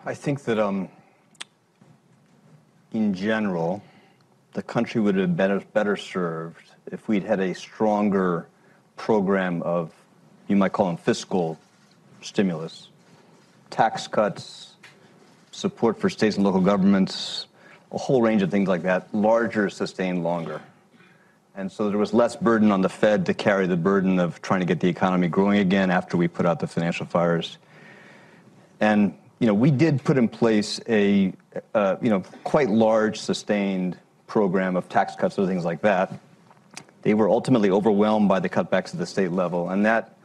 I think that in general, the country would have been better served if we'd had a stronger program of, you might call them fiscal stimulus, tax cuts, support for states and local governments, a whole range of things like that, larger, sustained longer. And so there was less burden on the Fed to carry the burden of trying to get the economy growing again after we put out the financial fires. And, we did put in place a, quite large, sustained program of tax cuts and things like that. They were ultimately overwhelmed by the cutbacks at the state level, and that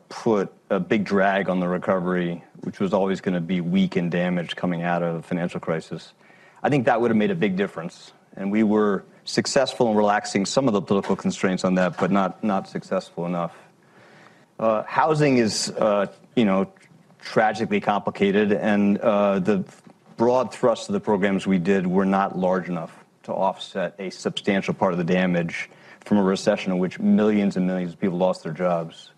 put a big drag on the recovery, which was always going to be weak and damaged coming out of the financial crisis. I think that would have made a big difference, and we were successful in relaxing some of the political constraints on that, but not successful enough. Housing is, tragically complicated, and the broad thrust of the programs we did were not large enough to offset a substantial part of the damage from a recession in which millions and millions of people lost their jobs.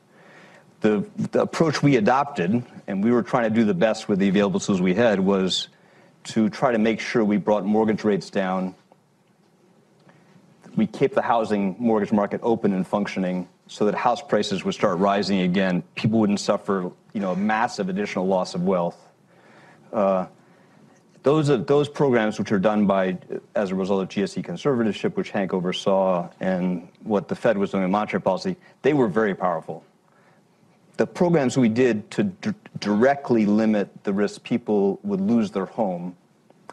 The approach we adopted, and we were trying to do the best with the available tools we had, was to try to make sure we brought mortgage rates down. We kept the housing mortgage market open and functioning so that house prices would start rising again. People wouldn't suffer, a massive additional loss of wealth. Those programs, which are done as a result of GSE conservatorship, which Hank oversaw, and what the Fed was doing in monetary policy, they were very powerful. The programs we did to directly limit the risk people would lose their home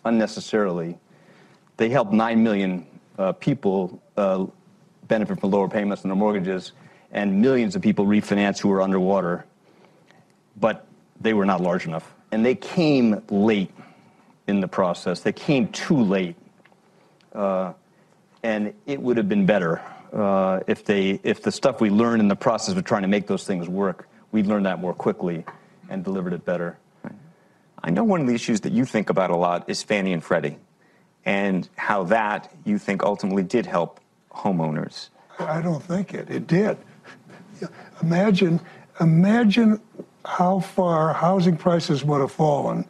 unnecessarily, they helped 9 million people benefit from lower payments on their mortgages, and millions of people refinance who were underwater, but they were not large enough. And they came late in the process. They came too late. And it would have been better if the stuff we learned in the process of trying to make those things work, we'd learned that more quickly and delivered it better. I know one of the issues that you think about a lot is Fannie and Freddie, and how that, you think, ultimately did help homeowners. I don't think it did. Imagine how far housing prices would have fallen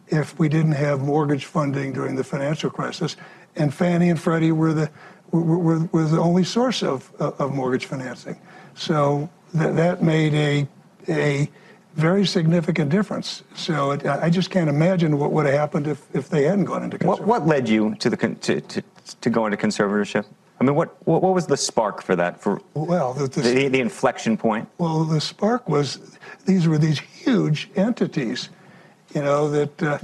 if we didn't have mortgage funding during the financial crisis, and Fannie and Freddie were the only source of mortgage financing. So that made a very significant difference. So I just can't imagine what would have happened if they hadn't gone into conservatorship. What led you to go into conservatorship? I mean, what was the spark for that? The inflection point. Well, the spark was these were these huge entities, that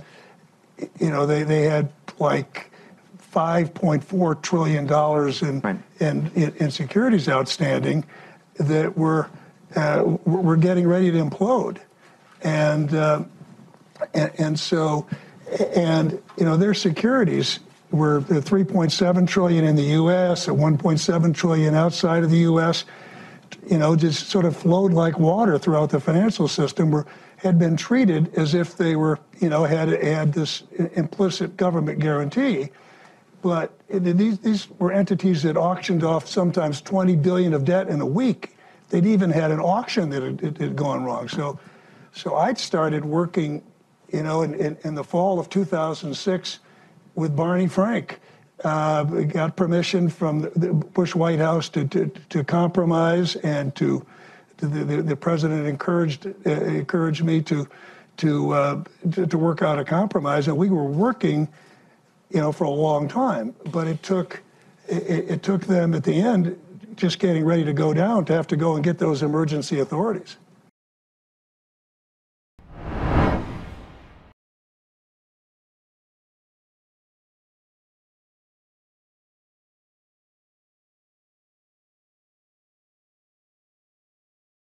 they had like $5.4 trillion in securities outstanding that were getting ready to implode, and so their securities were 3.7 trillion in the U.S. and 1.7 trillion outside of the U.S. Just sort of flowed like water throughout the financial system. Had been treated as if they were, had this implicit government guarantee. But these were entities that auctioned off sometimes 20 billion of debt in a week. They'd even had an auction that had gone wrong. So I'd started working, in the fall of 2006 with Barney Frank. Got permission from the Bush White House to compromise, and the president encouraged me to work out a compromise, and we were working, for a long time. But it took them at the end just getting ready to go down to have to go and get those emergency authorities.